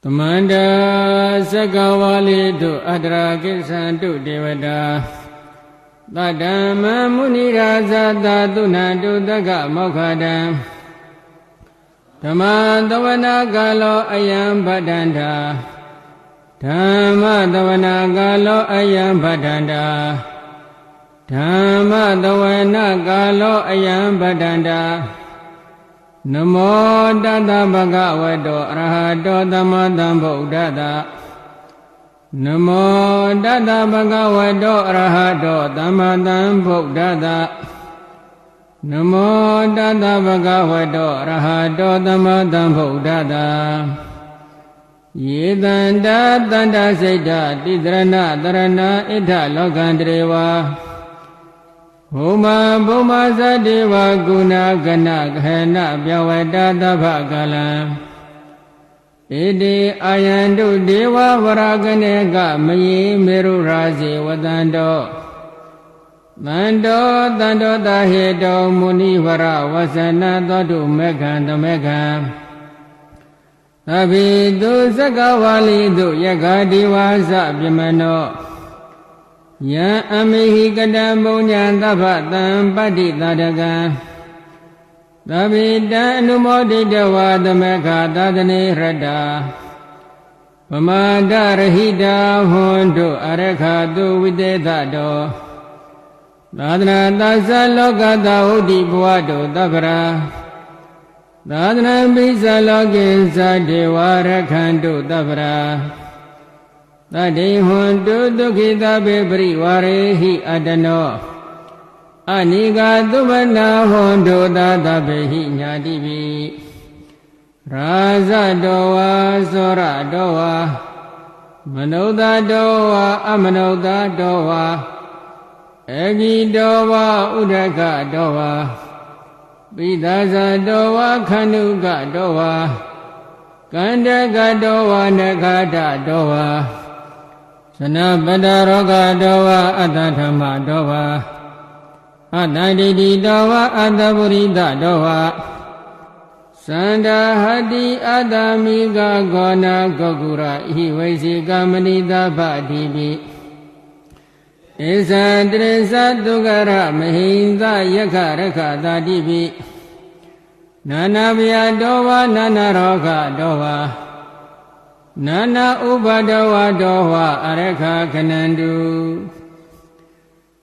Tamanda Sakawali to Adra Kisantu Devada Tadama Muniraza Daduna to Daga Mokhada Tamadavana Galo Ayam Badanda Tamadavana Galo Ayam Badanda Tamadavana Galo Ayam Badanda Namo Dada Bhagavato Arahato Dhammadam Buddhada Namo Dada Bhagavato Arahato Dhammadam Buddhada Namo Dada Bhagavato Arahato Dhammadam Buddhada Yedanda Danda Seda Tidrana Dharana Ita Lokandreva Huma Bhuma Sadeva Guna Gana Ghana Vyavada Bhagala Ede Ayandu Deva Varaganega Mayi Meru Razi Vadando Dando Dando Dahedo Muni Vara Vasana Dadu Meghan the Meghan Abhidu Sakawali Du Yagadi Vasa Bhimano Ya amihi kadam bunyan tapatam pati tadaga Tabida numodida vadameka tadani rada Pamada rahida hondu arekhadu videtado Tadana tasa lokata udi buwadu tabra Tadana bisa lokinsa dewa rekhandu tabra Tadi hontu dukhita bebri warehi adano Anika tubana hontu tata behi nyadibi Rasa doa sora doa Manauta doa amanauta doa Egi doa udaka doa Pidasa doa khanuka doa Kandaka doa nakada doa Sanabada roga doa adadhamma doa Adadidi doa adaburida doa Sanda hadi adamiga gona gogura Hiwaisi gamanida badibi Isa dresa dugara mahinda yakaraka dadibi Nanabya doa nana roga doa Nana ubadawa doha arekha kanandu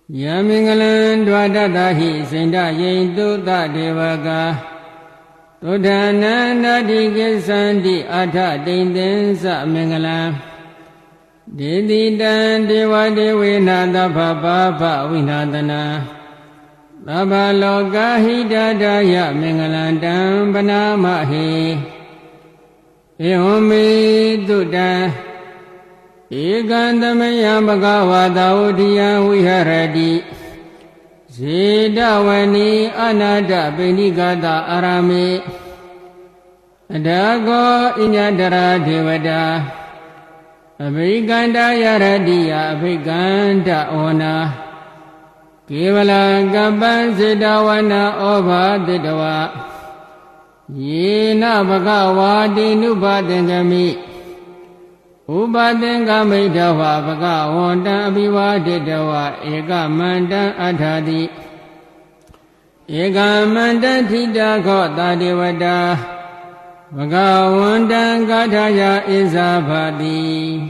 Yamingalan dwadadahi senda yintu tadevaga Tudhana digesandi adha dindensa mingalan Dididan dewa dewena dabha vinadana Dabha loka hidadaya mingalan dambana mahi Ehome Duda Egandamaya Bhagavata Udiya Viharadi Sedawani Anada Benigata Arame Adago Inyadara Devada Abhiganda Yaradiya Abhiganda Ona Kevala Gabban Sedawana Oba Dedawa Yena Bhagavati Nubadengami Ubadengami Dawa Bhagavanta Abhivadi Dawa Eka Manda Adhadi Eka Manda Thida Kota Devada Bhagavanta Gathaya Isabhati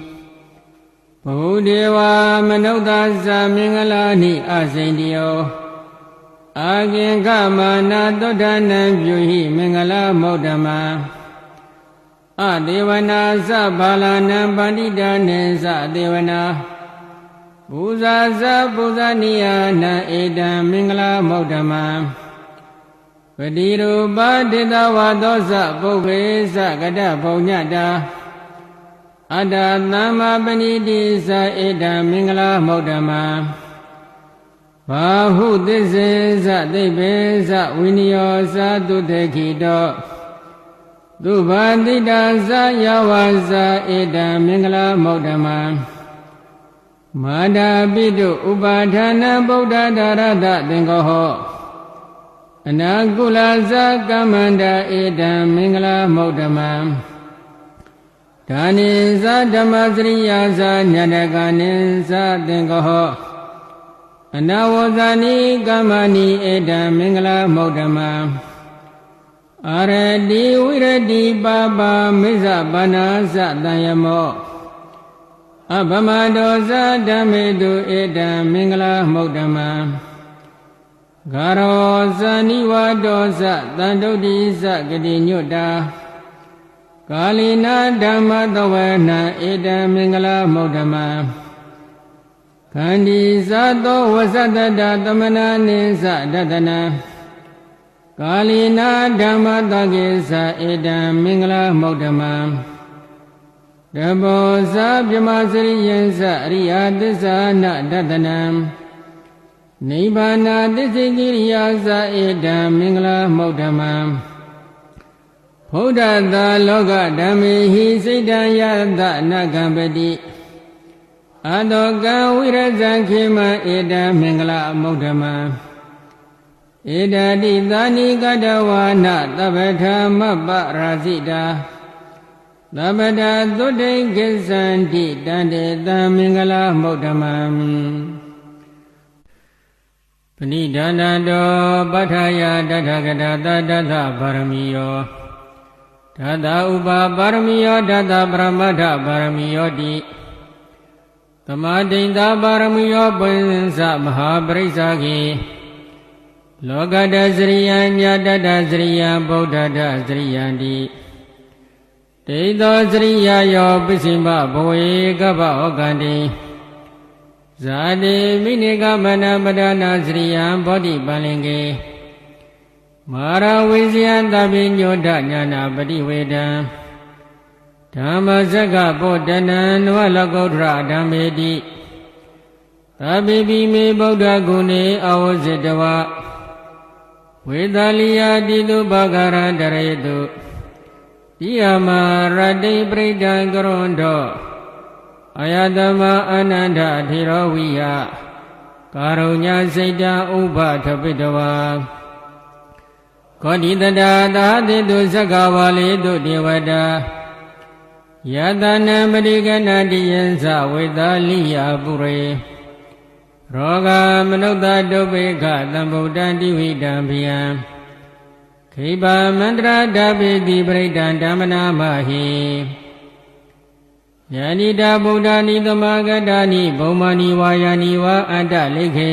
Bhudeva Manodasa Mingalani Asindiyo Agin Kamana Dodana Vyuhi Mingala Modama Adevana Sabalana Bandida Nesa Devana Buza Zabuzaniya Na Eda Mingala Modama Padiru Badida Vadosa Bhuvesa Gada Bhunyada Ada Nama Banidisa Eda Mingala Modama Bahu Dizza Debeza Vinyosa Dudekito Dubandida Yawaza Eda Mingala Modama Mada Bidu Ubadhana Buddha Darada Dengoho Anagula Zakamanda Eda Mingala Modama ဓာနိသဓမ္မစရိယာသညတကနိသသင်္ကောအနဝဇာနိကမ္မနိဧတံမင်္ဂလမုဒ္ဓမံအာရတိဝိရတိပါပါမိစ္ဆဘာနာသတံယမောအဗမတောသဓမ္မေတုဧတံမင်္ဂလမုဒ္ဓမံဂါရောဇာနိဝတောသတန္တုတိသဂတိညွတ်တာကာလိနာဓမ္မသဝနာဧတံမင်္ဂလမုဒ္ဓမံခန္ဒီသသောဝသတ္တသမနာနိသဒတနာကာလိနာဓမ္မသကေသဧတံမင်္ဂလမုဒ္ဓမံတဘောဇာပြမစရိယံသအရိယသစ္စာနဒတနံနိဗ္ဗာနသစ္စေကိရိယာသဧတံမင်္ဂလမုဒ္ဓမံဘုဒ္ဓသာလောကဓမ္မေဟိစိတ္တယသနကံပတိအတောကံဝိရဇံခေမဧတံမင်္ဂလမုဒ္ဓမံဧတတိသာနိကတဝါနသဗ္ဗထာမပ္ပရာဇိတာသဗ္ဗတာသုတိကိသန္တိတန္တေတံမင်္ဂလမုဒ္ဓမံပဏိဒါနတောပဋ္ဌာယတထဂတသတ္တသဗာရမီယောဓာတဥပပါရမီယောဓာတပရမတ္ထပါရမီယောတိသမာဓိတာပါရမီယောပိဉ္စမဟာပရိစ္ဆာကေလောကတစရိယံညာတတစရိယံဗုဒ္ဓတစရိယံတိတေသောစရိယယောပစ္စိမဘဝေကပ္ပဩကန္တိဇာတိမိနိကမနပဒနာစရိယံဘောဓိပန္လင်ကေမာရဝိဇယံတပိညောဒညာနာပတိဝေဒံဓမ္မစက္ကပောတနံနဝလကုဋ္ဌရဓမ္မေတိသဗ္ဗေပိမေဗုဒ္ဓဂုဏေအဝဇ္ဇတဝဝေသလိယတိတုပဂရတရေတုဣယမရတိပရိဒံကရွန်တောအယတမအာနန္ဒထေရဝိယကာရုညစိတ်တဥပထပိတဝါကောတိတတာသာတိတုသက္ကဝါလေတုဒေဝတာယတနံပရိကဏတိယံသဝေသလိယပုရေရောဂမနုဿတုပိကသံဗုဒ္ဓံတိဝိတံဘိယံခိဗာမန္တရာဓပိတိပရိဒံဓမ္မနာမဟိယန္တိတာဗုဒ္ဓာနိသမဂတ္တာနိဘုံမာနိဝါယာနိဝါအတ္တလိခေ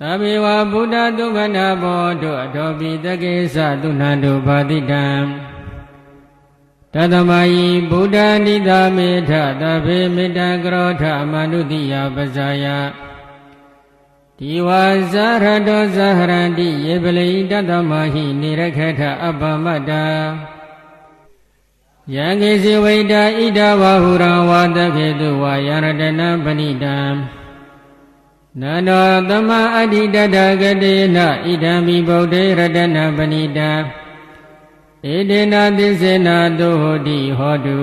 သဗ္ဗေဝဗုဒ္ဓသုခနာဘောတုအထောပိတကေသသုဏန္တုဘာတိတံတသမယိဗုဒ္ဓနိသမေထသဗ္ဗေမေတ္တကရောထမနုတိယပဇာယဒီဝါဇာရတောဇာဟရန္တိယေပလိတသမဟိနေရခေထအပ္ပမတ္တာယံကေစီဝိတာဣဒဝဟုရံဝါတခေတုဝါယရတနံပဏိတံနန္တောသမအဋ္ဌိတတဂတေနဣဒံမိဗုဒ္ဓေရတနံပဏိတံဧတေနသစ္စေနသုဟောတိဟောတု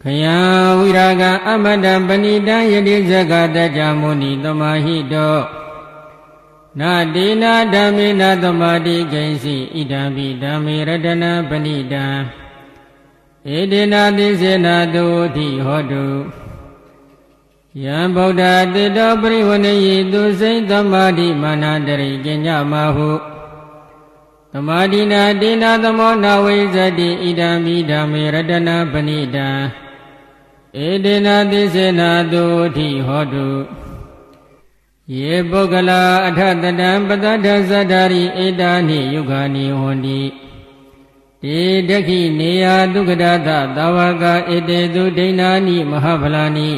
ခယံဝိရာဂံအမတံပဏိတံယတိဇဂတကြမုနိသမာဟိတောနာတေနဓမ္မေနသမာတိကိဉ္စီဣဒံပိဓမ္မေရတနံပဏိတံဧတေနသစ္စေနသုဟောတိဟောတုယံဗုဒ္ဓတေတောပရိဝဏယိသူစိတ်သမာဓိမာနတရိကညမဟုသမာဓိနာတေနသမောနဝိဇ္ဇတိဣဒံပိဓမ္မေရတနံပဏိတံဧတေနသစ္စေနသုဟောတိဟောတုယေပုဂ္ဂလာအထတတံပတ္တသသတ္တာရိဧတာနိယုဂာနိဟောတိတေဒက္ခိနေယဒုက္ခဒသသာဝကဧတေသူဒိဏာနိမဟာဖလာနိ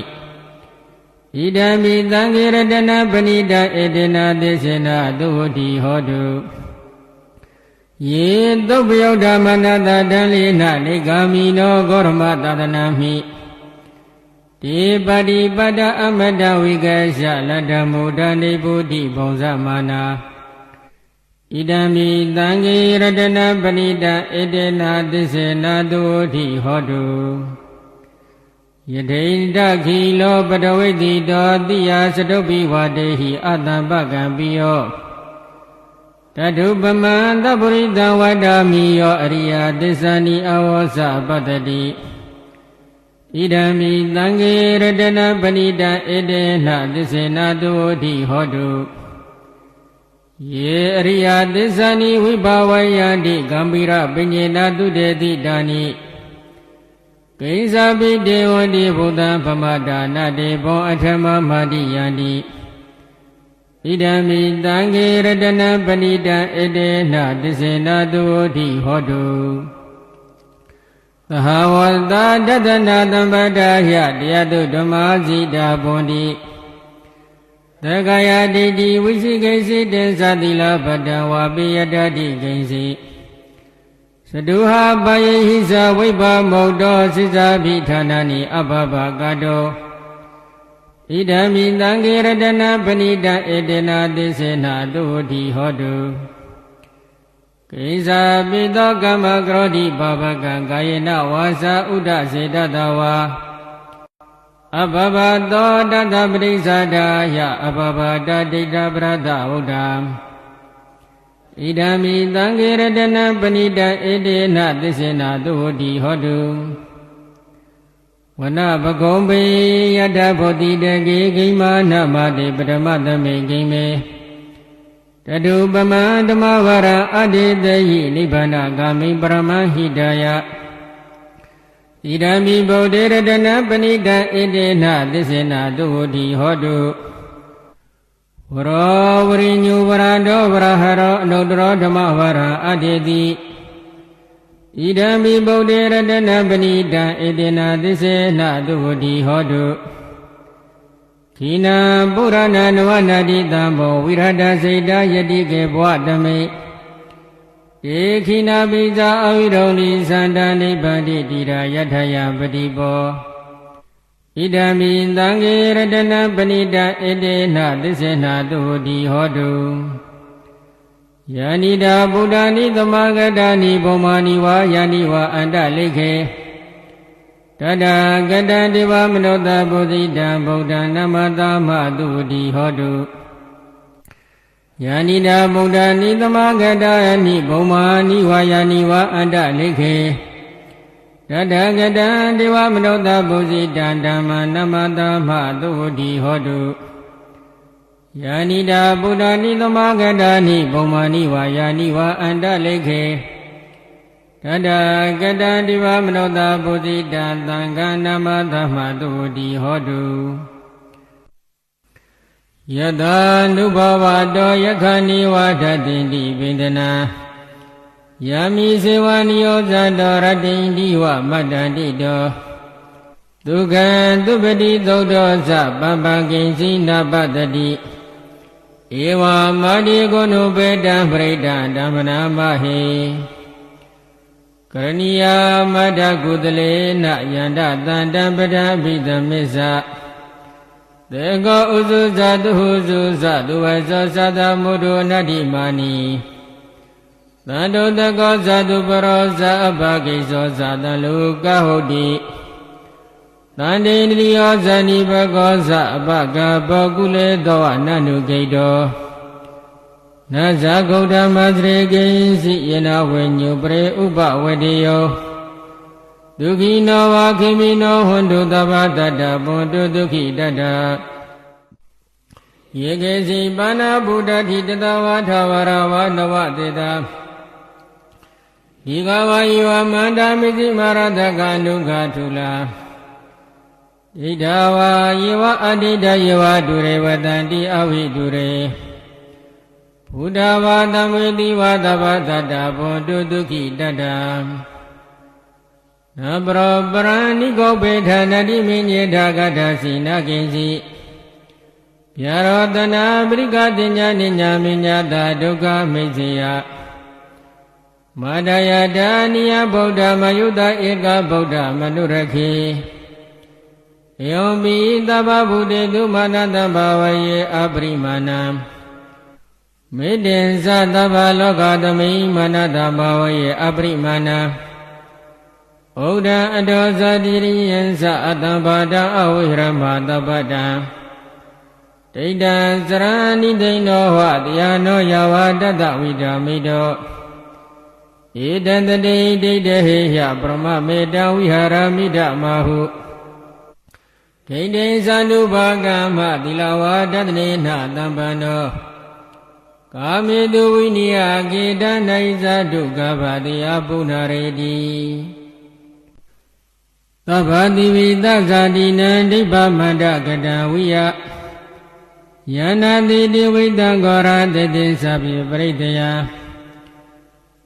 ဣဒံမိသံဃေရတနာပဏိတဧတေနသစ္စေနသုဟောတိဟောတုယေသုပ္ပယုဒ္ဓမနတတံလိနနေဂာမိနောဂောရမသာသနာမိတေပတိပတ္တအမတဝိကရှလတ္တမုဒ္ဒနေဗုဒ္ဓိဘုံဇမာနာဣဒံမိသံဃေရတနာပဏိတဧတေနသစ္စေနသုဟောတိဟောတုယထိန္တခိလောပတဝိတိတောတိယစတုပိဝတေဟိအတံပကံပိယော Tadu pamanta purita vadamiyo ariya tisani awasa patati Idami tangi radana panita edena tisena tuoti hodu Ye ariya tisani vibhavayandi gambira pinyena tudeti dani Kaisa bidevandi buddha pamada nade bon athama madiyandi Idami tangi radana panita edena tisena tuoti hodu Sahawalta dadana tambadahya diyatu dhammazita bondi Dagaya didi visikesi densadila badawa piyadati gensi Saduha bayihisa vibha maudo sisa bhitanani abhava gado Idami tangi radana panita edena tisena tuoti hodu Kaisa pito kama krodi babaka kayena wasa uda sedatawa Abhavato data parisadaya abhavata dita prata udam Idami tangi radana panita edena tisena tuoti hodu Wana bhagombe yada bodhi degi gima namade padamadame gime Tadu pamadamavara aditayi nibbana gami paramahidaya Idami bodhi radana panita edena tisena tuoti hodu Varo varinyu varado varaharo anudro dhammavara aditi Idami bodhi radana panita edena tisena tuoti hodu Kina purana navanadi tambo virada seita yatike bwadame Kina pizza aviroli santa nipati tira yathaya patipo Idami tangi radana panita edena tisena tuoti hodu Yanida buddhani tamagadani bomani wa yani wa anda lekhe Tada gada deva manota bodhita buddha namata maduti hodu Yanida buddha nitama gada ni bomani wa yani wa anda lekhe Tada gada deva manota bodhita dhamma namata maduti hodu Yanida buddha nitama gada ni bomani wa yani wa anda lekhe Tada gada diva manota bodhita tanga namata maduti hodu Yada nubhavato yakhani vadhatinti vedana Yami sevaniyo zato ratinti wa madantito Dukhan dupati dodho sa pampakinsi napatati Eva madi gonu peta preta dhammana mahe Karaniya madha kudale na yanda tanda pada bidhamisa Dego uzu zadu huzu zadu vaso sada mudu nadimani Tando dago zadu parosa abhagiso zadalu kahudi Tande niliyo zani bagosa abhaga bhagule doa nanu gaido Naza gauda mazre gensi yena wenyu pre upa wediyo Dukino wa kimino hundu tabatata bundu dukhi dada Yegesi bana buddha dhitata vathavara vatava teta Digava iwa manda misi maradhaka nukha thula Didava iwa adida iwa dure vatanti avi dure Buddha vadameti vatavadata bundu dukhi dada Nabra prani gopeta nadi minyeta gadasi nakinsi Yarodana brigadinya ninya minyata dukkha misiya Madaya daniya Buddha mayuta eka Buddha manurakhi Yombi taba buddhe dumanata bhavaye aprimana Medensa taba lokatami manata bhavaye aprimana Buddha adosa diriyansa atambada avirama tabada ဒိဋ္ဌံစရဏိဒိဏောဟတရားနောယဝတတဝိဒာမိတောဧတံတတိဒိဋ္ဌဟေယပရမမေတ္တဝိဟာရမိဒမဟုဒိဋ္ဌိသန္တုဘာကမ္မသီလဝါဒတနေနတံပန္နောကာမေတုဝိနိယကေတနိုင်ဇာတုကဗတိယပုဏ္ဏရေတိသဗ္ဗတိဝိသဇာတိနံဒိဗ္ဗမန္တကတံဝိယယန္နာတိတိဝိတံဂောရတတိသဗ္ဗေပရိတယ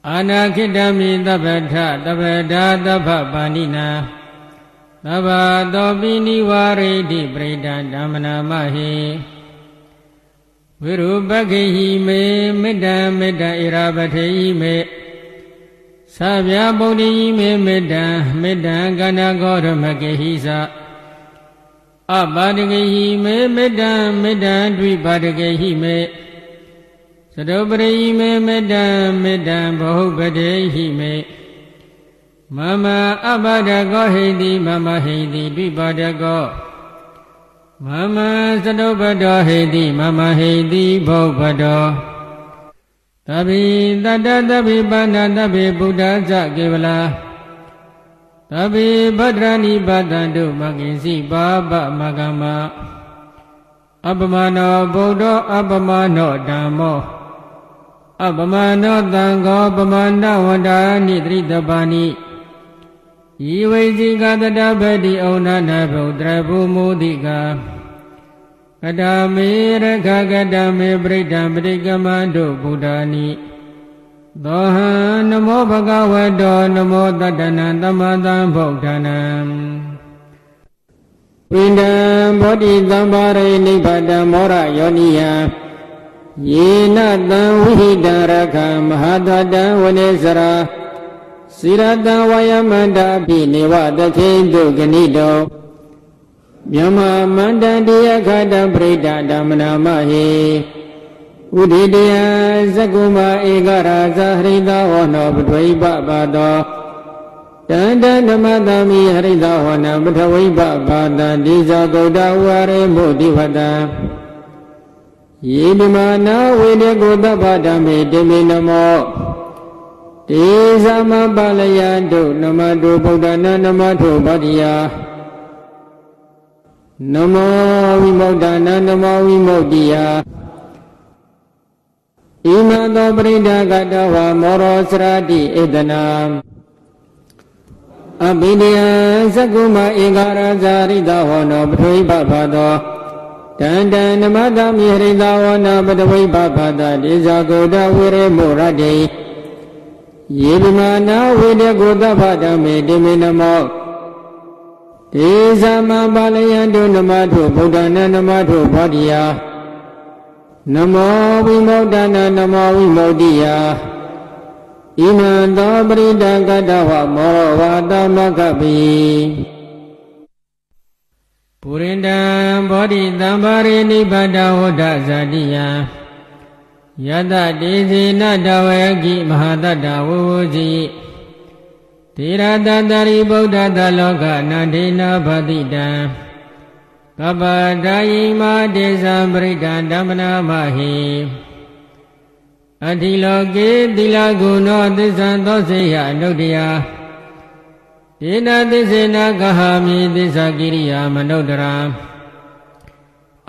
အာနာခိတမိသဗ္ဗထသဗ္ဗဒါသဗ္ဗပါဏိနာသဗ္ဗသောပိနိဝရိတိပရိဒံဓမ္မနာမဟိဝိရုပခေဟိမေမေတ္တံမေတ္တဣရာပထေဟိမေသဗ္ဗဗုဒ္ဓိမေမေတ္တံမေတ္တံကန္နဂောရမကေဟိသအပါဒကေဟိမေမေတ္တံမေတ္တံဒွိပါဒကေဟိမေသတုပရိမေမေတ္တံမေတ္တံဘဟုပတေဟိမေမမအပါဒကောဟိတိမမဟိတိဒွိပါဒကောမမသတုပတောဟိတိမမဟိတိဘုပတောသဗ္ဗိတတ္တသဗ္ဗိပါဏသဗ္ဗေဗုဒ္ဓဇကေဝလာသဗ္ဗေဗဒ္ဒရာနိပါတံတုမဂ္ဂင်စီပါပမဂ္ဂမအပမနောဗုဒ္ဓအပမနောဓမ္မောအပမနောသံဃောပမနဝန္တာနိတရိတပါဏိဤဝိဇိကတတပတိဩနနဗုဒ္ဓရဘူမုဒိကာကတမေရခကတမေပရိဒံပရိကမန္တုဗုဒ္ဓာနိသောဟံနမောဘဂဝတောနမောတတ္တနံသမတံဗုဒ္ဓနာဝိန္ဒံဘောဓိသံပါရိနိဗ္ဗာတံမောရယောနိယယေနတံဝိဟိတံရခမဟာတတံဝနေစရာစိရတံဝယမန္တာပိနေဝတခေတုဂဏိတောမြမမန္တံတိယခတံပရိဒဓမ္မနာမဟိဥဒိတယဇကုမဧကရာဇဟရိတဝနောပထဝိပပါတောတန္တဓမ္မသမိဟရိတဝနပထဝိပပါတံဒီဇဂௌတဝရေမုတိဝတံယေဓမ္မနာဝေဒေကုတ္တပဓမ္မေတေမေနမောတေသမပလယတုနမတုဗုဒ္ဓနာနမထုဗတ္တိယနမောဝိမု ဒ္ဒနာနမောဝိမု ဒ္တိယဣမသောပရိဒကတဝမောရောစရတိဧတနာအဘိဓိယသကုမဧကရာဇာရိတဝနောပထဝိပပသောတန္တနမတမိဟရိတဝနာပထဝိပပတဒေဇဂௌတဝေရေမောရတေယေဗမနာဝေဒကုတ္တပဓမ္မေတေမေနမောဒေသမပါလယတုနမထုဗုဒ္ဓနာနမထုဗတ္တိယနမောဝိမု ဒ္ဒနာနမောဝိမု ဒ္တိယဣမံသောပရိဒကတဝမောဝါတမကပိပုရိန္ဒံဘောဓိသံပါရိနိဗ္ဗာတဝဒ္ဒဇာတိယယတတေဇေနတဝေကိမဟာတတ္တဝဝဇိသေရတတရိဗုဒ္ဓတလောကနန္ဒေနဗတိတံကပ္ပဒါယိမတေဇံပရိဒံဓမ္မနာမဟိအတိလောကေတိလဂုဏောသစ္ဆံသောစေယအနုတ္တယဒေနသစ္စေနကဟာမိသစ္စာကိရိယာမနုဿရံ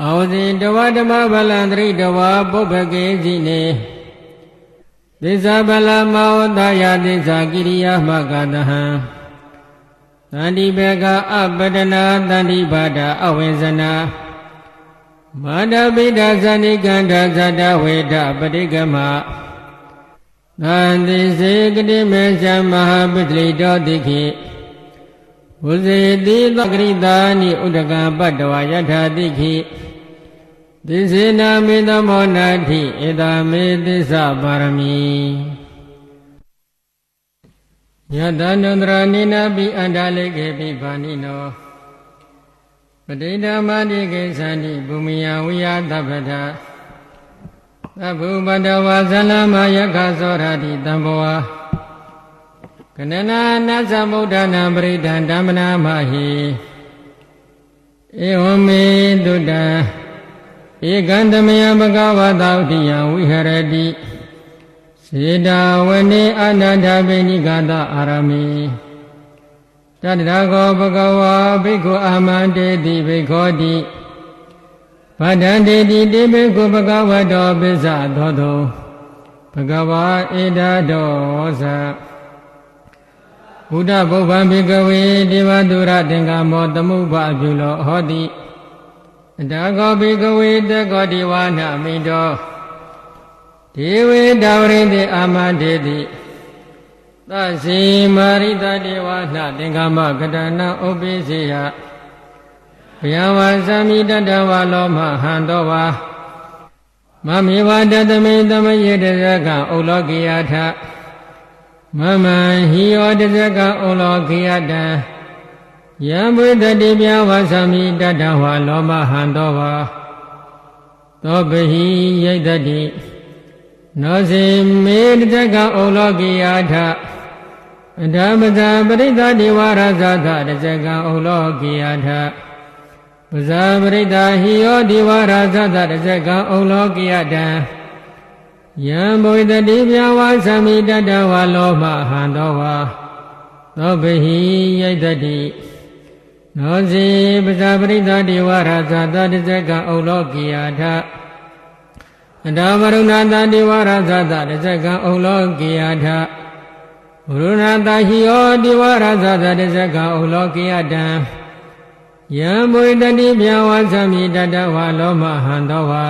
အာဝဇိတဝဓမ္မဗလံတရိတဝပုပ္ပကေစီနေသစ္စာဗလမောသယသစ္စာကိရိယာမကတဟံသန္တိဘေကအပတနာသန္တိဘာဒအဝိဇနာမာဒပိဒဇဏိကန္ဓဇတဝေဒပတိကမသန္တိစေကတိမေဇမဟာပိတလိတောတိခိဝုဇေတိသကရိတာနိဥဒကံပတ္တဝယထာတိခိသစ္စေနာမေတမောနာတိဧတာမေသစ္စာပါရမီယတနန္တရာနိနာပိအန္တလေကေပိဘာနိနောပဋိဓမ္မာတိကေသန္တိဘူမိယဝိယသဗ္ဗထသဗ္ဗုပတ္တဝါဇလမယက္ခသောရတိတံဘောကနနာနသမုဒ္ဒနာပရိဒံဓမ္မနာမဟိဧဝမေတုတံ ဧကံတမယဘဂဝတာဥတိယဝိဟရတိစေတာဝနေအနန္တပိဏိကတအာရမေတတ္တဂောဘဂဝါဘိက္ခုအာမန္တေတိဘိက္ခောတိဗဒ္ဒန္တေတိတိဘိက္ခုဘဂဝတောပိစ္ဆသောတောဘဂဝါဧတတောသဘုဒ္ဓဘုဗ္ဗံဘိကဝေဒေဝတုရသင်္ကမောသမုပ္ပါပြုလောဟောတိအတ္တကောဘိကဝေတကောဒီဝါနမိတောဒေဝေတဝရိတေအာမတေတိသစီမာရိတဒေဝနာသင်္ကမကတနာဥပိစေယဘယဝါသမိတတဝါလောမဟံတောဝါမမေဝတတမေတမယေတဇကံဩလောကိယထမမံဟိယောတဇကံဩလောကိယတံယံဘုဒ္ဓတိပြဝါသမိတတဝါလောမဟံတောဝါသောပဟိယိတတိနောစေမေတဇကံဩလောကိယထအဓမ္မဇာပရိသတိဝါရဇာသတဇကံဩလောကိယထပဇာပရိသဟိယောဒီဝါရဇာသတဇကံဩလောကိယတံယံဘုဒ္ဓတိပြဝါသမိတတဝါလောမဟံတောဝါသောပဟိယိတတိနောစေပဇာပရိသတိဝါရဇာသတဇကံဩလောကိယထအတဝရုဏတတိဝါရဇာသတဇကံဩလောကိယထဝရုဏတဟိယောတိဝါရဇာသတဇကံဩလောကိယတံယံဘုဒ္ဓတိပြဝါသမိတတဝါလောမဟံတောဝါ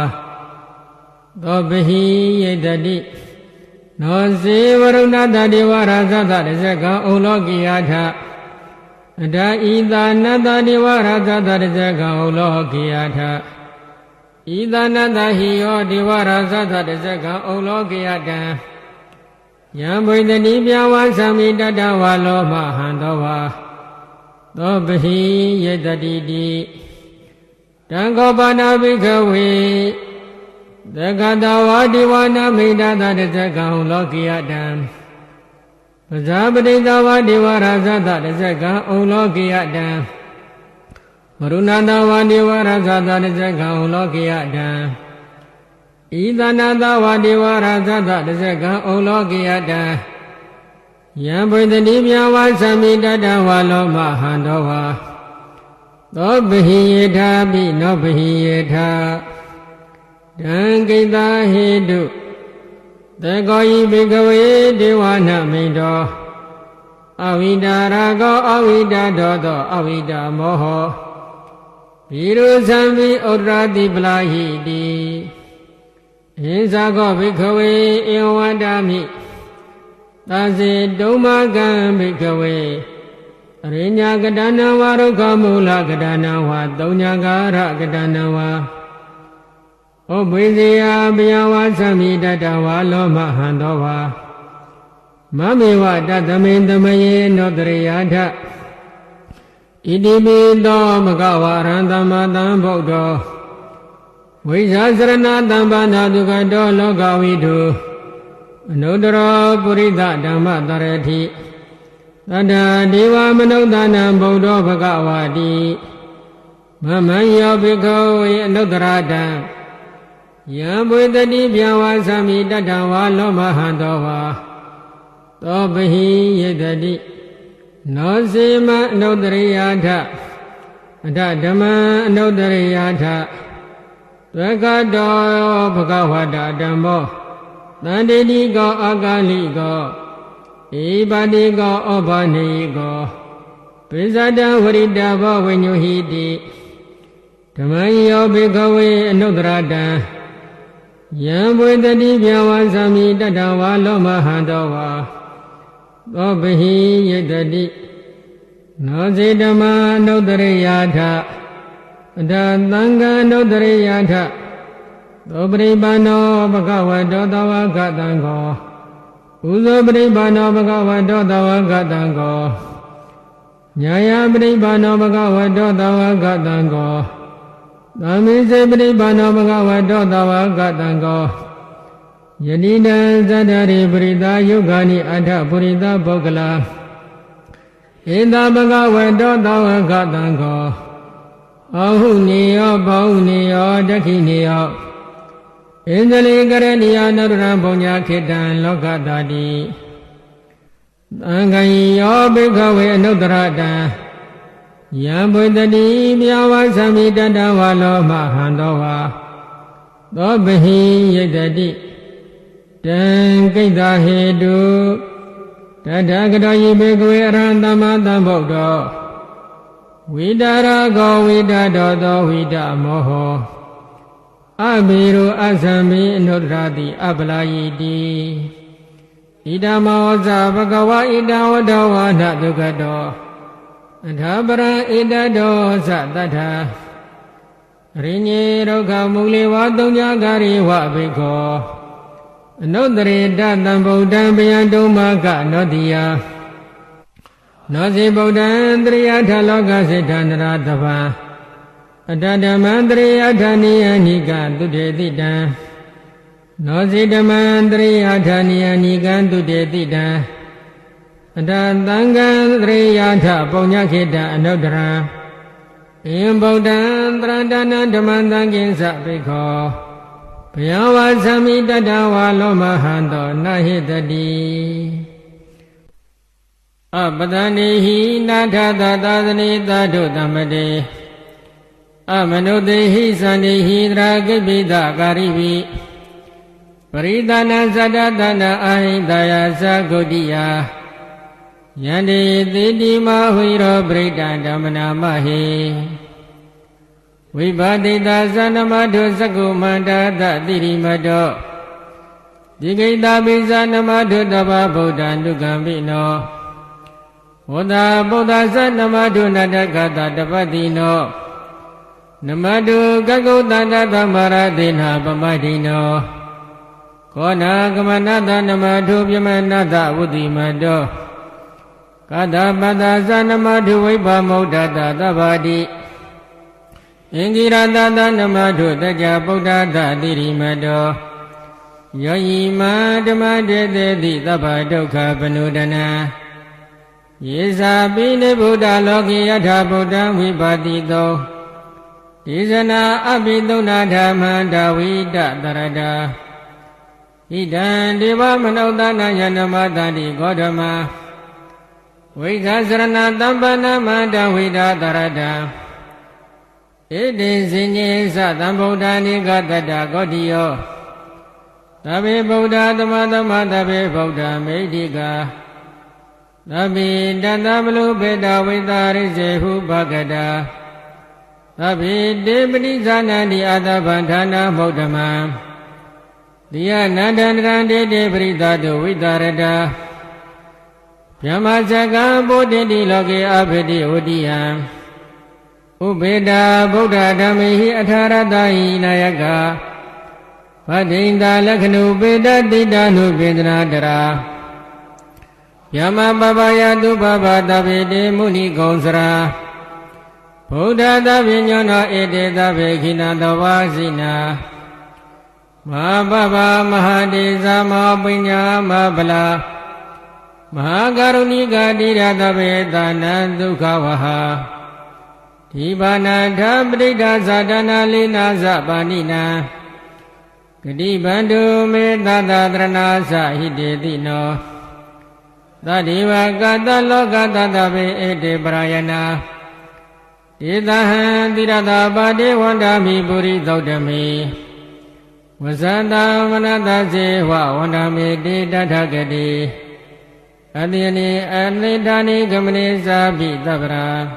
သောပဟိယိတတိနောစေဝရုဏတတိဝါရဇာသတဇကံဩလောကိယထအတဣသာနတတိဝါရဇာသတဇကံဩလောကိယထဣသာနတဟိယောတိဝါရဇာသတဇကံဩလောကိယတံယံဘုဒ္ဓတိပြဝါသမိတတဝါလောမဟံတောဝါသောပဟိယိတတိတိတံခောပါဏဘိကဝေသက္ကတဝါဒီဝါနမိတသတဇကံဩလောကိယတံပဇာပတိတဝါဒီဝါရဇာသတဇကံဩလောကိယတံမရုဏတဝါဒီဝါရဇာသတဇကံဩလောကိယတံဣသနာတဝါဒီဝါရဇာသတဇကံဩလောကိယတံယံဘုဒ္ဓတိပြဝါသမိတတဝါလောမဟံတောဝါသောပဟိယေထာပိနောပဟိယေထာတံကိတဟေတုသကောယိဘိကဝေဒေဝနာမိန်တောအဝိဒါရာကောအဝိဒါဒောသောအဝိဒါမောဟောဘိရုသံဘိဩဒရာတိပလာဟိတိဟိဇာကောဘိကဝေဧဝဝန္တာမိသာစေတုံမကံဘိကဝေအရိညာကတနဝါရုခမူလကတနဝါသုံးညာကာရကတနဝါဩဘိဇေယဘယဝါသမိတတဝါလောမဟံတောဝါမမေဝတတမေတမယေနောတရိယာထဣတိပိသောမကဝါရံသမ္မာတံဗုဒ္ဓောဝိဇာစရဏတံပါဏာတုကတောလောကဝိတုအနုတ္တရောပုရိသဓမ္မတရတိသတ္တဒေဝမနုဿာနံဗုဒ္ဓောဘဂဝါတိမမံယောဘိက္ခဝေအနုတ္တရတံယံဘုဒ္ဓတိပြဝါသမိတတဝါလောမဟံတောဝါသောပဟိယိတတိနောစေမအနုတ္တရိယာထအထဓမ္မအနုတ္တရိယာထသက္ကတောဘဂဝတာဓမ္မောသန္တိတိကောအာကာလိကောဧပါတိကောဩဘာနေကောပိဇာတဝရိတဘောဝိညုဟိတိဓမ္မယောဘိကဝေအနုတ္တရတံယံဘုဒ္ဓတိပြဝါသမိတတဝါလောမဟံတောဝါသောပဟိယိတတိနောစေဓမ္မအနုတ္တရိယာထအတသံဃာအနုတ္တရိယာထသောပရိပါဏောဘဂဝတောတဝါဂတံကောဥဇောပရိပါဏောဘဂဝတောတဝါဂတံကောညာယပရိပါဏောဘဂဝတောတဝါဂတံကောသမိစေပရိပါဏောဘဂဝတောတဝါဂတံကောယတိတံသတ္တရိပရိသာယုဂာနိအထပုရိသပုဂ္ဂလာဧတဘဂဝတောတဝါဂတံကောဩ Ahu niyo bau niyo dakhi niyo Indali karaniya narana punya khitan lokatadi Angkayo bhikkhave anuttaratta Yambudadi bhyava samidata valo mahandoha Dobhi yedadi Dan kaita hedu Tadakadayi bhikkhave arahantama buddha Vidarago vidado vida moho Abiru asami anutrati ablayidi Idamaosa bhagava idawadawa nadukado Adhabara idado satata Rinye rokha muliwa tunyagari wa bhikho Anuttari datam buddham piyandumaka nodiya Nasi buddham triyatha loka siddhanara tapa Adadamandriya dhaniya nika tudetita Nasi damandriya dhaniya nika tudetita Adatangandriya dha punyakita anuttara Im buddham trandana dhammantangkinsa bhikho Bhyava samidata valo mahanto nahitati Apadanihi nathata tadani tadhu tamade Amanudehi sandihi dragibhita karivi Paridana sadatana ahidaya sagodiya Yandi titi mahviro britandamana mahi Vibhadita sanamadhu sakumandata tirimadho Dikita bisanamadhu tapa buddhandukambino Buddha buddha sanamadhu nadakata tapatino Namadhu kakutanda tamaradina pamadino Kona kamanata namadhu pyamanata buddhimadho Katapata sanamadhu vibhamudata tapati Ingirata namadhu taja buddhata tirimadho Yoyima dhamadeteti tapa dukkha panudana Yesa bine buddha loki yatha buddha vipatito Tisana abhiduna dhammanta vita tarada Idam deva manautana yanamatati godama Vikasarana tampana manta vita tarada Iti sinye satam buddha nikatata godiyo Tabe buddha tamatama tabe buddha medika Tabe dantabalu beda vitarisehu bhagata Tabe debani sanandi adabandhana muddhama Diya nadandrandi debritadu vitarada Pyamasaka buddhiti loke abhiti udiyam Ubeda buddha dhammehi atharatahi nayaka Padinda lakhanu beda tidanu bindranadara Yama babaya tu baba tabede muni gonsara Buddha tabinyona ete tabe kinantavasina Mahababa mahadesa mahapinya mahabala Mahakarunika tira tabe tanan dukkavaha Dibana dhambrita sadhana lina sapanina Gati bandhu me tatatrana sahidetino Tadiva kata loka tatabe ete prayana Titahan tirata pade wandami puri taudami Vasanta manata sewa wandami titathagati Adhyani anidhani gamane sabhi tabra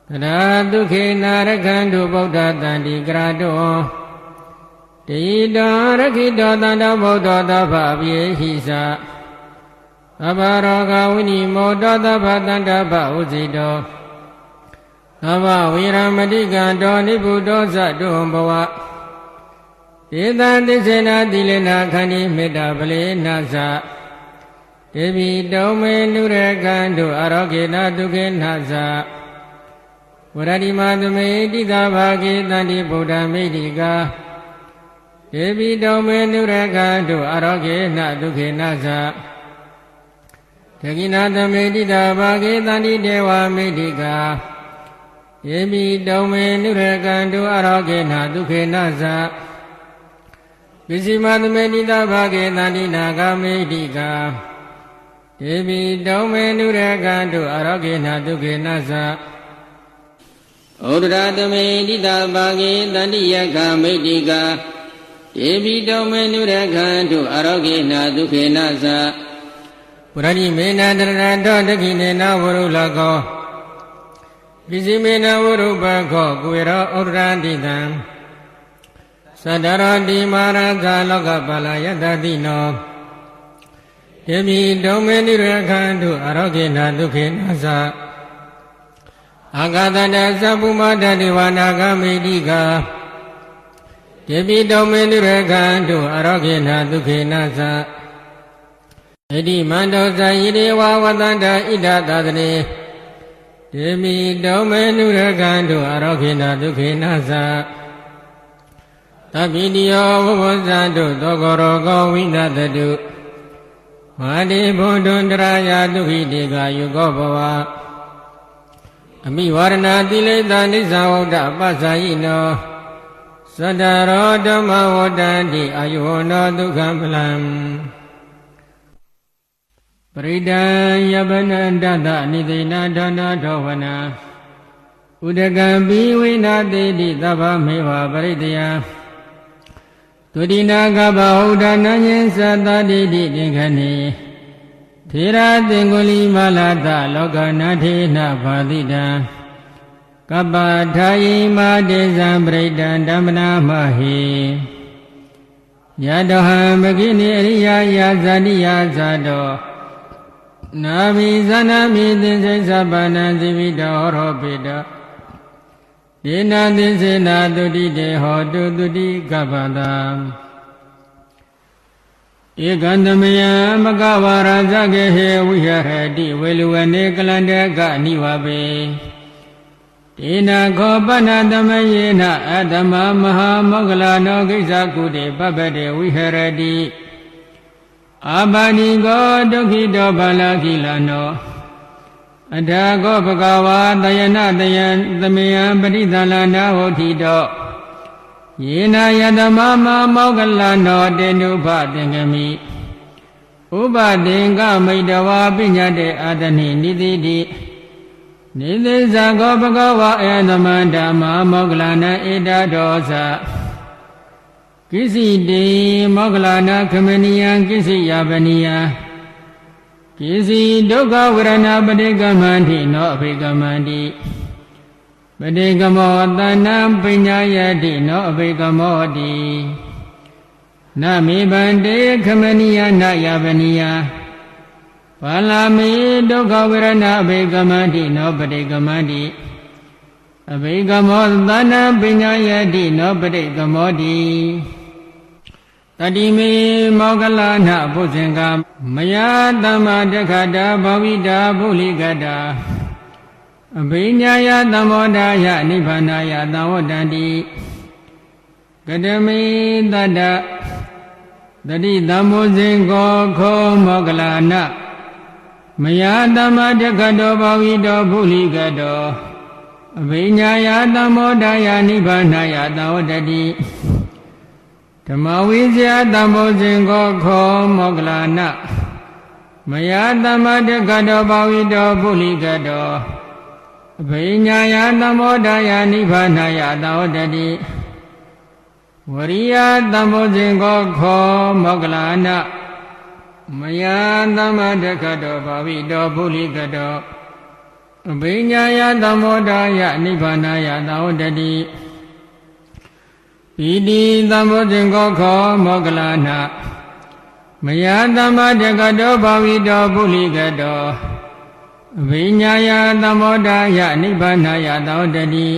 Tada dukhe narakhandu buddha tandi grado Tita rakhito tanda buddha tapa vyehisa Abharoga vini moda tapa tanda pa usido Tapa viramadikando nibuddho sato bhava Tita tisena tilena khani metta palena sa Devi daume nurakhandu arogena dukhena sa Varadhimadame tita bhage tandi buddha medika Devi daume nurakhandu arogena dukhena sa Taginatame tita bhage tandi deva medika ယေမိတောမေနုရကံတုအရောကေနဒုခေနသပိစီမသမေတိတဘာကေတန္တိနာဂမေတိကာယေမိတောမေနုရကံတုအရောကေနဒုခေနသဩဒရာသမေတိတဘာကေတန္တိယကမေတိကာယေမိတောမေနုရကံတုအရောကေနဒုခေနသပုရဏိမေနတရဏတောတခိနေနဝရုလကောပိစီမေနဝရုပခောကွေရောဩဒရာတိတံသတ္တရောတိမာရသလောကပါဠယတတိနောယေမိတောမေနုရကံတုအရောကေနဒုခေနသအာဂတတသဗ္ဗုမတတေဝနာဂမေတိကာယေမိတောမေနုရကံတုအရောကေနဒုခေနသဣတိမန္တောဇာယိဒေဝဝတန္တဣဒသာသနေယေမိတောမေနုရကံတုအရောခေနဒုခေနသသဗ္ဗိတိယောဝဝဇန္တုသောကောရောကောဝိနတတုဝါတိဘုဒ္ဓံတရာယဒုခိတေကယုကောဘဝအမိဝရဏတိလိတနိစ္စဝဒ္ဒပစ္ဆာယိနောသတ္တရောဓမ္မဝတ္တန္တိအာယုဝနောဒုက္ခပလံပရိဒံယပနန္တတအနိသိဏဒေါနာဒောဝနာဥဒကံပိဝိနာတိတိသဗ္ဗမေဝပရိတယသုတိနာကဗဟုဒနာညင်သတ္တတိတိသင်္ခဏေထေရသင်္ကုလီမလာတလောကနာထေနဘာတိတံကပ္ပထာယိမာတေဇံပရိဒံဓမ္မနာမဟိယတောဟံမဂိနိအရိယယာဇာတိယာဇာတောနာဘိဇနမိသင်္စိသဗ္ဗနံဇိဝိတောရောပိတဒေနသင်္စေနာတုတိတေဟောတုတုတိကပ္ပတံဧကန္တမယမကဝါရာဇဂေဟေဝိဟရတိဝေလူဝနေကလန္တကနိဝဘေဒေနခောပဏသမယေနအတ္တမမဟာမောဂလနောကိစ္စကုတေပပ္ပတေဝိဟရတိအာဘာနိကောဒုက္ခိတောဘာလခိလနောအထာကောဘဂဝါတယနတယံသမေယံပရိသလနာဟောတိတောယေနာယတမမမောဂလနောတေနုဘသင်္ကမိဥပသင်္ကမိတဝါပညာတေအာတနိနိတိတိနိသိဇာကောဘဂဝါအေသမန္ဓမ္မာမောဂလနာဧတဒောသကိစီတေမောဂလနာခမနိယံကိစီယပနိယကိစီဒုက္ခဝရဏပဋိကမန္တိနောအဘိကမန္တိပဋိကမောတဏံပညာယတိနောအဘိကမောတိနမေဗန္တေခမနိယနယပနိယဘာလာမေဒုက္ခဝရဏအဘိကမန္တိနောပဋိကမန္တိအဘိကမောတဏံပညာယတိနောပဋိကမောတိတတိမေမောဂလနာဘုဇင်္ဂမယတမ္မာတခတာဘဝိတာဘုလိကတာအဘိညာယသမောဒာယနိဗ္ဗာနာယသံဝတ္တန္တိကတမေတတ္တတတိသမ္မောဇင်္ဂောခောမောဂလနာမယတမ္မာတခတောဘဝိတောဘုလိကတောအဘိညာယသမောဒာယနိဗ္ဗာနာယသံဝတ္တတိဓမ္မဝိဇ္ဇာတမ္မောဇင်္ဂောခောမောဂလနာမယတမ္မာတခတောဘဝိတောဘုလိကတောအဘိညာယသမောဒာယနိဗ္ဗာနာယသံဝတ္တတိဝရိယတမ္မောဇင်္ဂောခောမောဂလနာမယတမ္မာတခတောဘဝိတောဘုလိကတောအဘိညာယသမောဒာယနိဗ္ဗာနာယသံဝတ္တတိပိတိသမ္မောဇင်္ဂောခောမောဂလနာမယတမ္မာတခတောဘဝိတောဘုလိကတောအဘိညာယသမောဒာယနိဗ္ဗာနာယသံဝတ္တတိ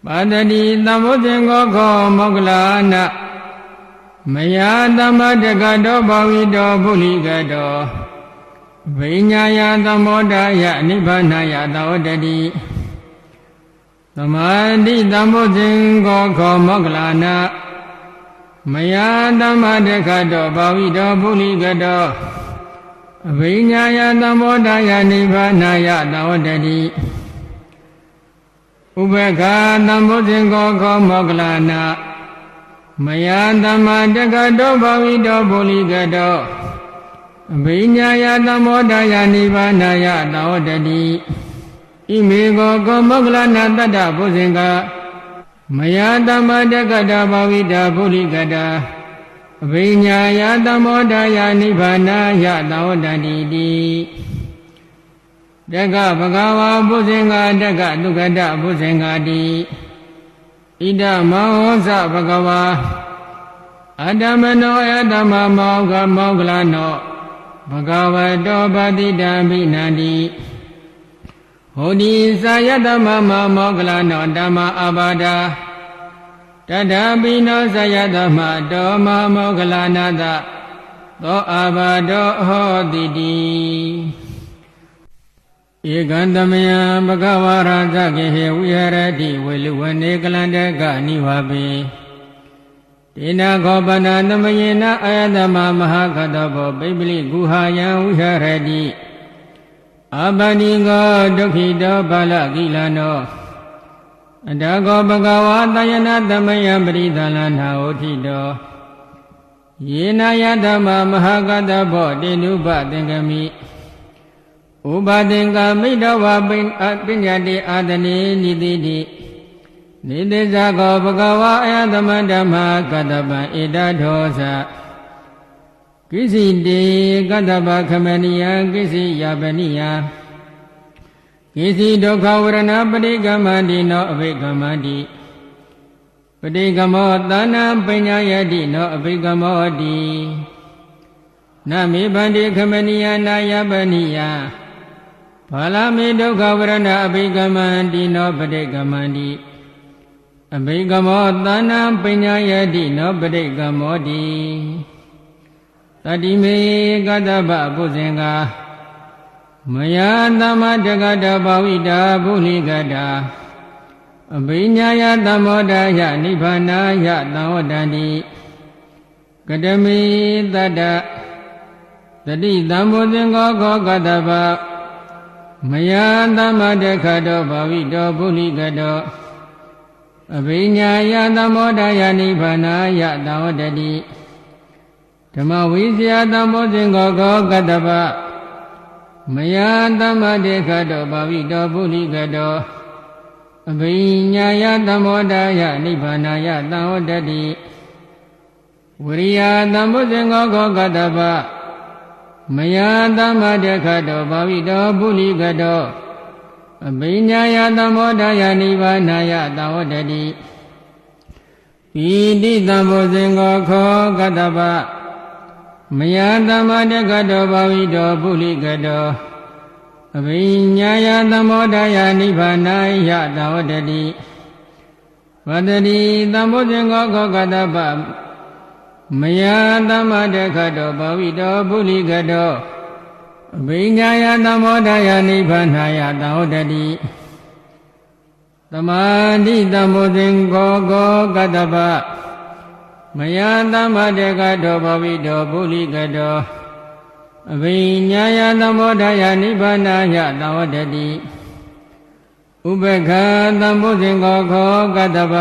ပါတတိသမ္မောဇင်္ဂောခောမောဂလနာမယတမ္မာတခတောဘဝိတောဘုလိကတောအဘိညာယသမောဒာယနိဗ္ဗာနာယသံဝတ္တတိသမာဓိသမ္မောဇင်္ဂောခောမောဂလနာမယတမ္မာတခတောဘဝိတောဘုလိကတောအဘိညာယသမောဒာယနိဗ္ဗာနာယသံဝတ္တတိ ဥပက္ခသမ္ဗုဇင်ကောခောမောဂလနာမယသမ္မာတက္ကတောဘဝိတောပုလိကတောအဘိညာယသမောဒယနိဗ္ဗာနယသာဝတ္တိဣမေကောခောမောဂလနာတတ္တဘုဇင်ကမယသမ္မာတက္ကတောဘဝိတောပုလိကတောအဘိညာယသမောဒယနိဗ္ဗာနယသာဝတ္တိတိတက္ကဗဂဝါဘုဇင်္ဂတက္ကသုခတဘုဇင်္ဂတိဣဒမောဟောသဗဂဝါအတ္တမနောအတ္တမမောဂလနောဘဂဝတောပတိတံဘိနန္တိဟောတိသာယတမမောဂလနောဓမ္မအဘာဒာတတ္ထပိနောသာယတမတောမောဂလနာတသောအဘာတောဟောတိတိဧကံတမယံဘဂဝါရာဇကေဟေဝိဟရတိဝေလူဝနေကလန္တကနိဝပေတေနခောပနာနမယေနအာယတမမဟာခတဘောပိပလိဂုဟာယံဝိဟရတိအပန္နိကောဒုက္ခိတောပါဠကိလနောအတ္တကောဘဂဝါတယနာတမယံပရိသလနာဟောတိတောယေနယတမမဟာကတဘောတေနုပသင်္ကမိဥပသင်္ကမိတဝပညာတိအာတနေနိတိတိနိတိဇာကောဘဂဝါအယသမဓမ္မာကတ္တပံဧတထောသကိစီတေကတ္တပခမနိယကိစီယပနိယကိစီဒုက္ခဝရဏပရိကမန္တိနောအဘိကမန္တိပရိကမောသာနံပညာယတိနောအဘိကမောတိနမေဗန္တိခမနိယနာယပနိယဘာလမေဒုက္ခဝရဏအဘိကမန္တိနောပရိကမန္တိအဘိကမောသာနံပညာယတိနောပရိကမောတိတတိမေကတ္တပဘုဇင်္ဂမယသမ္မာတက္ကတဘဝိတာဘုလိကတာအဘိညာယသမောဒယနိဗ္ဗာနယသံဝတ္တန္တိကတမေတတ္တတတိသံဘုဇင်္ဂခောကတ္တပမယသမ္မာတက္ကတောဘဝိတောပုလိကတောအဘိညာယသမောဒယနိဗ္ဗာနယသံဝတ္တိဓမ္မဝိဇ္ဇာသံဘုဇင်္ဂခောကတ္တပမယသမ္မာတက္ကတောဘဝိတောပုလိကတောအဘိညာယသမောဒယနိဗ္ဗာနယသံဝတ္တိဝိရိယသံဘုဇင်္ဂခောကတ္တပမယသမ္မာတက္ကတောဘဝိတောပုလိကတောအဘိညာယသမောဒယနိဗ္ဗာနယသံဝတ္တိပိဋိသံဘုဇင်္ဂခောကတ္တပမယသမ္မာတက္ကတောဘဝိတောပုလိကတောအဘိညာယသမောဒယနိဗ္ဗာနယသံဝတ္တိဝတ္တိသံဘုဇင်္ဂခောကတ္တပမယသမ္မာတက္ကတောဘဝိတောပုလိကတောအဘိညာယသမောဒယနိဗ္ဗာနယသံဝတ္တိသမာဓိသံဘုဇင်္ဂခောကတ္တပမယသမ္မာတက္ကတောဘဝိတောပုလိကတောအဘိညာယသမောဒယနိဗ္ဗာနယသံဝတ္တိဥပက္ခသံဘုဇင်္ဂခောကတ္တပ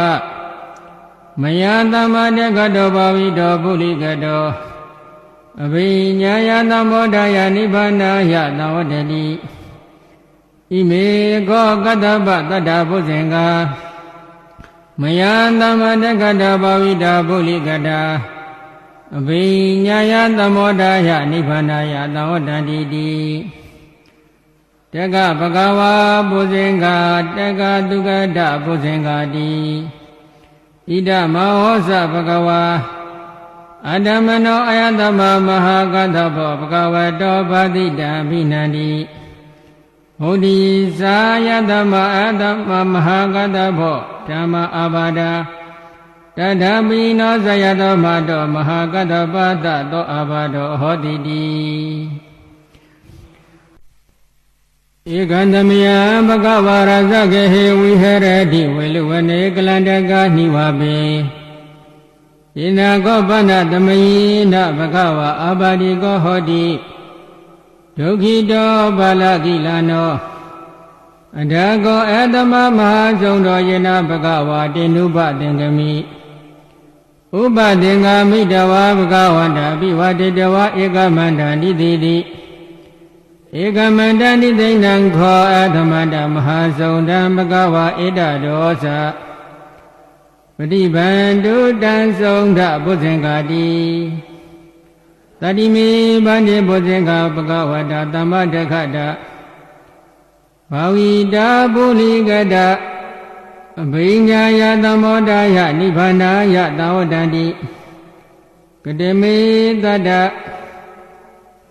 မယသမ္မာတက္ကတောဘဝိတောပုလိကတောအဘိညာယသမောဒယနိဗ္ဗာနယသံဝတ္တိဣမေကောကတ္တပတတ္တဘုဇင်္ဂမယသမ္မာတက္ကတောဘဝိတောပုလိကတာအဘိညာယသမောဒယနိဗ္ဗာနယသံဝတ္တိတိတက္ကဗဂဝါဘုဇင်္ဂတက္ကသုကတဘုဇင်္ဂတိဣဒမောဟောသဘဂဝါအတ္တမနောအယတမမဟာကတ္တဘောဘဂဝတောပါတိတံဘိနန္တိဟောတိသာယတမအတ္တမမဟာကတ္တဘောဓမ္မအဘာဒာတထပိနောဇယတောမတောမဟာကတ္တပတ္တသောအဘာဒောဟောတိတိဧကံတမယဘဂဝါရဇကေဟေဝိဟရတိဝေလူဝနေကလန္တကနိဝပေဣနာကောပနတမယိနဘဂဝါအာပါတိကောဟောတိဒုက္ခိတောပါဠကိလနော အဒါကောအတမမဟာဆုံးတော်ယေနဘဂဝါတေနုပသင်္ကမိဥပသင်္ဃာမိတဝါဘဂဝန္တာပိဝတေတဝါဧကမန္တနိတိတိဧကမန္တနိသိဏံခောအသမန္တမဟာဆုံးတံဘဂဝါဧတဒောသပฏิဗန္တုတံဆုံးထဘုဇင်္ဂာတိတတိမေဗန္တိဘုဇင်္ဂာဘဂဝတာသမ္မတခတဘာဝိတာပုလိကတအဘိညာယသမောဒယနိဗ္ဗာနာယသာဝတ္တတိကတမေတတ္တ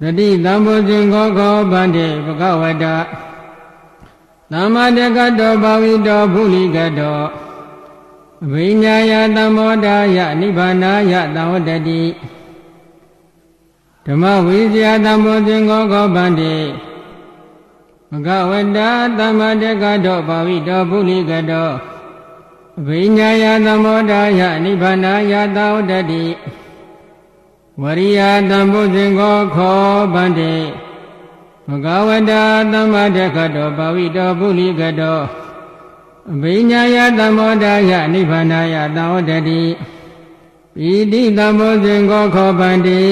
သတိသံဘုဇင်္ဂောခောဗန္တိဘဂဝတာသမ္မတခတောဘာဝိတောပုလိကတောအဘိညာယသမောဒယနိဗ္ဗာနာယသာဝတ္တတိဓမ္မဝိဇ္ဇာသံဘုဇင်္ဂောခောဗန္တိဘဂဝတာသမ္မတကတောဘာဝိတောပုလိကတောအဘိညာယသမောဒယနိဗ္ဗာနာယသာဝတ္တတိဝရိယသံဘုဇင်္ဂောခောဗန္တိဘဂဝတာသမ္မတကတောဘာဝိတောပုလိကတောအဘိညာယသမောဒယနိဗ္ဗာနာယသာဝတ္တတိပိဋိသံဘုဇင်္ဂောခောဗန္တိ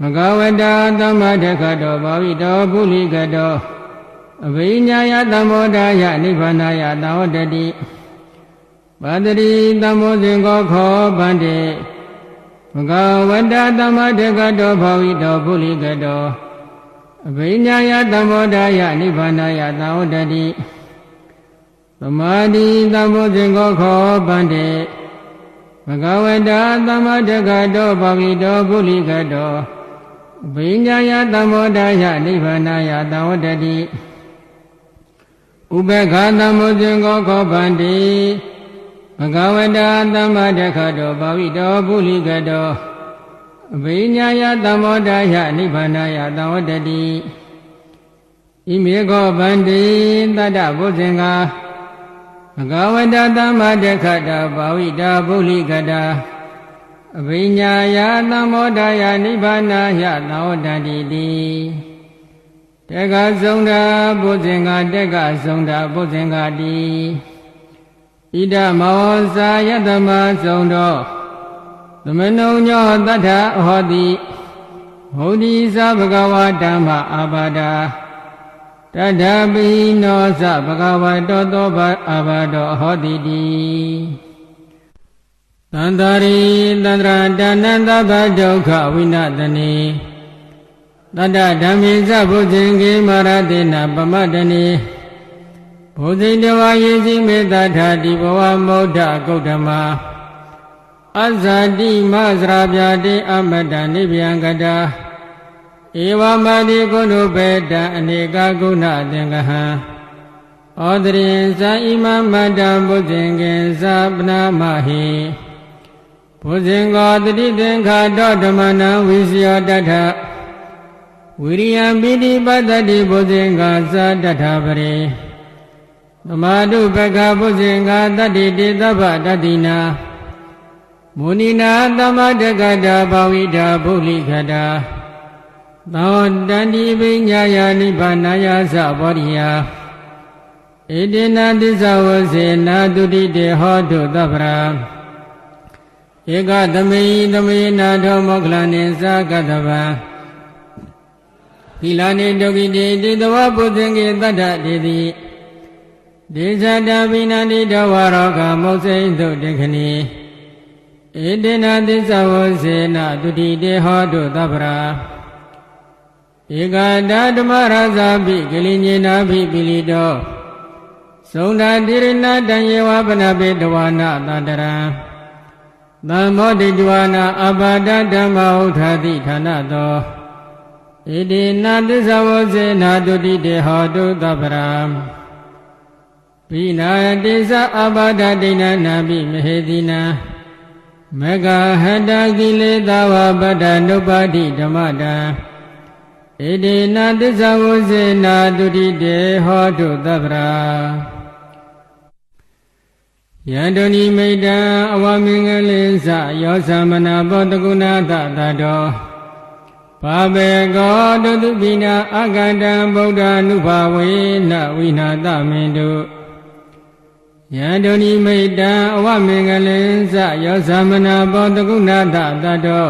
ဘဂဝတာသမ္မတကတောဘာဝိတောပုလိကတောအဘိညာယသမောဒယနိဗ္ဗာနာယသာဝတ္တတိပါတတိသံဘုဇင်္ဂောခောဗန္တိဘဂဝတာသမ္မတကတောဘာဝိတောပုလိကတောအဘိညာယသမောဒယနိဗ္ဗာနာယသာဝတ္တတိသမာဓိသံဘုဇင်္ဂောခောဗန္တိဘဂဝတာသမ္မတကတောဘာဝိတောပုလိကတောအဘိညာယသမောဒယနိဗ္ဗာနာယသာဝတ္တတိဥပေက္ခသံဘုဇင်္ဂောခောဗန္တိဘဂဝတာသမ္မတကတောဘာဝိတောပုလိကတောအဘိညာယသမောဒယနိဗ္ဗာနာယသာဝတ္တတိဣမေခောဗန္တိတတ္တဘုဇင်္ဂာဘဂဝတာသမ္မတကတောဘာဝိတာပုလိကတာအဘိညာယသမောဒယနိဗ္ဗာနာယသာဝတ္တတိတက္ကဆုံးတာဘုဇင်္ဂာတက္ကဆုံးတာဘုဇင်္ဂာတိဣဒမောစာယတမဆုံးတော်သမနုညောတထဟောတိဟောတိသဘဂဝါဓမ္မအာဘာဒာတထပိနောသဘဂဝါတောသောဘအာဘာဒောဟောတိတိသန္တာရိသန္တရာတဏ္ဍဘဒုက္ခဝိနတနေတတ္တဓမ္မိသဘုဇင်္ဂေမာရတေနပမတနေဘုဇိတဝါယေစီမေတ္ထာတိဘဝမௌဒ္ဒဂௌတမအဇာတိမသရာပြတိအမတ္တနိဗ္ဗယံကတာဧဝမတိကုဏုပေတံအနေကဂုဏသင်္ကဟံဩတရင်ဇာဣမမတ္တဘုဇင်္ဂေသပနာမဟိဘုဇင်္ဂောတတိသင်္ခါတောဓမ္မနံဝိစယောတထဝိရိယံပိဋိပတ္တိဘုဇင်္ဂာသတထပရိသမာတုပက္ခဘုဇင်္ဂာတတ္တိတေသဗ္ဗတတ္တိနာမုနိနာသမ္မတကတာဘာဝိတာပုလိခတာသောတန္တိပိညာယနိဗ္ဗာနာယသဘောရိယဧတေနသစ္စာဝစေနာတုတိတေဟောတုသဗ္ဗရာဧကသမေသမေနာထောမောက္ခလနိသကတဗံသီလနိဒုက္ခိတေတိတဝဘုဇင်္ဂေတတ္ထတေတိဒေဇတဗိနန္တိတဝရောဂမုတ်စိန်သုတေခဏီဧတေနသစ္စာဝစေနာတုတိတေဟောတုသဗ္ဗရာဧကတဓမ္မရဇာပိကိလိညေနာပိပိလိတောသုံးဓာတိရဏတံယေဝပနပေတဝနာတန္တရံသံမောတိတဝနာအဘာဒဓမ္မဥထာတိဌာနတောဣတိနာသစ္စာဝစေနာတုတိတေဟောတုသဗ္ဗရာဘိနာတိသအဘာဒဒိဏနာပိမဟေတိနာမဂဟတကိလေသာဝပတ္တနုပါတိဓမ္မတံဣတိနာသစ္စာဝစေနာတုတိတေဟောတုသဗ္ဗရာယန္တုန်ိမိတံအဝမင်္ဂလိသယောသမနာဘောတကုဏသတ္တော ဘာဘေကောတုတုပိနာအကန္တံဗုဒ္ဓ ानु ဘာဝေနဝိနာသမင်တုယန္တုန်ိမိတံအဝမင်္ဂလင်္စယောသမနာဘောတကုဏတတတော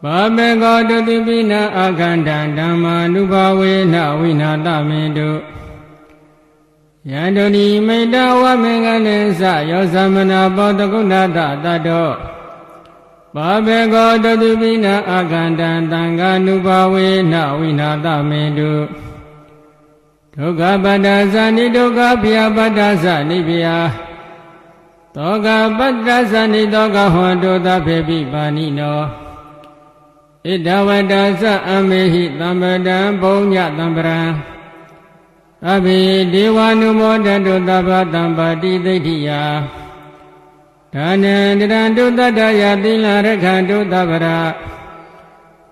ဘာဘေကောတုတုပိနာအကန္တံဓမ္မာ ानु ဘာဝေနဝိနာသမင်တုယန္တုန်ိမိတံအဝမင်္ဂလင်္စယောသမနာဘောတကုဏတတတောဘာဘေကောတုတုပိနာအကန္တံသံဃာ ानु ဘာဝေနဝိနာသမင်တုဒုက္ခပတ္တသနိဒုက္ခဗျာပတ္တသနိဗျာသောကပတ္တသနိသောကဟောတုသဖေပိပါဏိနောဣဒဝတ္တသအမေဟိသံပတံဘုံညသံပရံအဘိဒေဝ ानु မောတတုသဗ္ဗတံပါတိသိဋ္ဌိယဒါနံတရံတုတတ္တယသီလရခန္တုသဗ္ဗရာ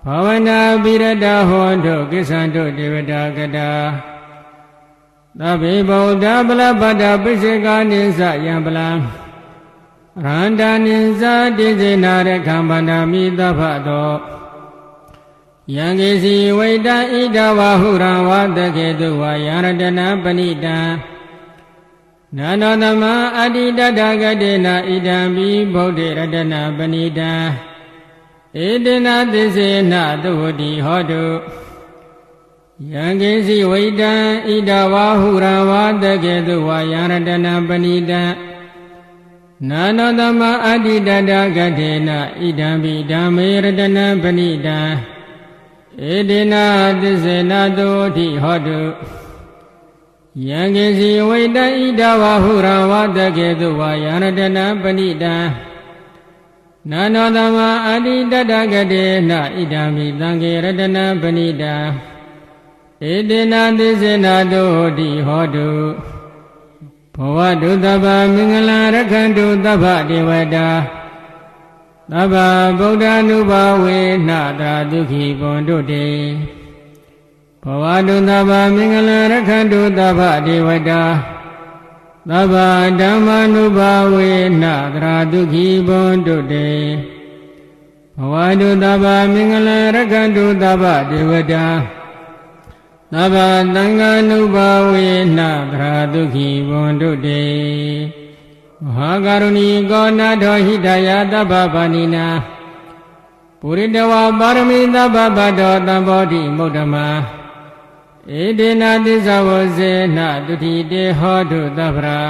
ဘာဝနာပိရတဟောတုကိစ္ဆန္တုဒေဝတာကတာသဗ္ဗေဗုဒ္ဓပလပတ္တပိစေကာနိသယံပလံရန္တာနိသတိစေနာရခံဗန္ဓာမိသဗ္ဗတောယံကိစီဝိတံဣဒဝဟုရံဝတကေတုဝယရတနာပဏိတံနာနောသမအတ္တိတတဂတေနဣဒံဘိဗုဒ္ဓေရတနာပဏိတံဧတေနသစ္စေနသုဝတိဟောတုယံကိစီဝိတံဣဒဝဟုရံဝတကေတုဝယရတနာပဏိတံနာနောသမအတ္တိတတဂတေနဣဒံဘိဓမ္မေရတနာပဏိတံဧတေနသစ္စေနသုဝတိဟောတုယံကိစီဝိတံဣဒဝဟုရံဝတကေတုဝယရတနာပဏိတံနာနောသမအတ္တိတတဂတေနဣဒံဘိသံဃေရတနာပဏိတံဧတေနသစ္စေနသုဝတိဟောတုဘဝတုသဗ္ဗမင်္ဂလရခန္တုသဗ္ဗဒေဝတာသဗ္ဗဗုဒ္ဓ ानु ဘာဝေနတရာဒုက္ခိဘွန်တုတေဘဝတုသဗ္ဗမင်္ဂလရခန္တုသဗ္ဗဒေဝတာသဗ္ဗဓမ္မာ ानु ဘာဝေနတရာဒုက္ခိဘွန်တုတေဘဝတုသဗ္ဗမင်္ဂလရခန္တုသဗ္ဗဒေဝတာသဗ္ဗသံဃာ ानु ဘာဝေနတရာဒုက္ခိဘွန်တုတေမဟာကရုဏီကောနာထောဟိတယသဗ္ဗဗာနိနာပုရိတဝပါရမိသဗ္ဗဗတောသံဘောဓိမုဒ္ဓမာဧတေနသစ္စာဝဇေနတုတိတေဟောတုသဗ္ဗရာ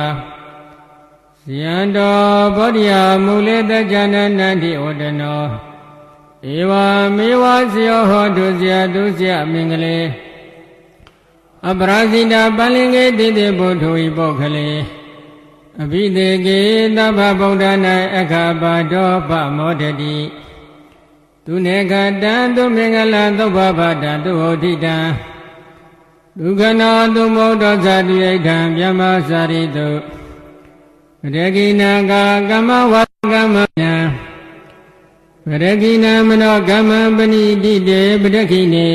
ဇယံတောဘောဓိယမူလေတဇာနနန္တိဝတ္တနောဧဝမေဝဇယောဟောတုဇယတုဇယမင်္ဂလေအပရာဇိတာပလင်္ကေတိတေဘုထုဤပုခလေအဘိသေကေသဗ္ဗဗုဒ္ဓနာအခါပါတောပမောတတိသူနေကတံသူမင်္ဂလသုဗ္ဗဗတံသူဟောတိတံဒုက္ခနောသူမௌတောဇာတိယိထံဗျမစာရိတုပရကိနာကာကမ္မဝါကမ္မယံပရကိနာမနောကမ္မပဏိတိတေပရကိနေ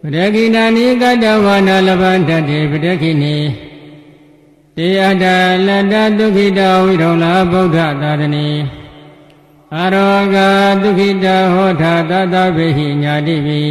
ပရကိနာနိကတဝနာလဗန္တတေပရကိနေတေအတ္တလတ္တဒုက္ခိတဝိရောလာဗုဒ္ဓသာရဏီအရောဂဒုက္ခိတဟောထာသတ္တဗေဟိညာတိပိ